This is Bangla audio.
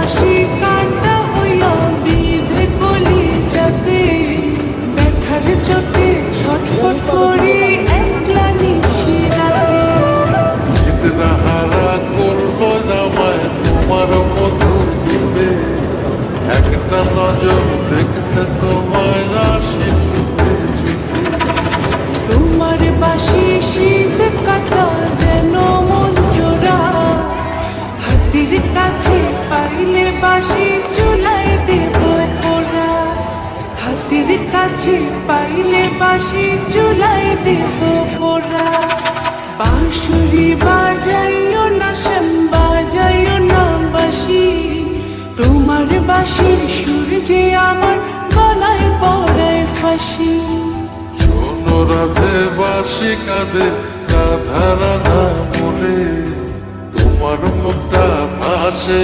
বাঁশি কাঁটা হইয়া বিঁধে কলি যাতে ব্যথার চোটে ছটফট করি একলা নিশি রাতে। নিদ্রাহারা করলো জামায় তোমার মধু দিবে, একটা নজর দেখতে তোমায় আসি ছুটে ছুটে। তোমার বাঁশি শীত কাটা যেন মন জোড়া, হাতির কাছে পাইলে বাঁশি চুলায় দেব পোড়া। হাতির কাছে পাইলে বাঁশি চুলায় দেব পোড়া। বাঁশুরি বাজাইও না শ্যাম বাজাইও না বাঁশি, তোমার বাঁশির সুর যে আমার গলায় পড়ায় ফাঁসি। শোনো রাধে বাঁশি কাঁদে রাধা রাধা মোরে, তোমার মুখটা ভাসে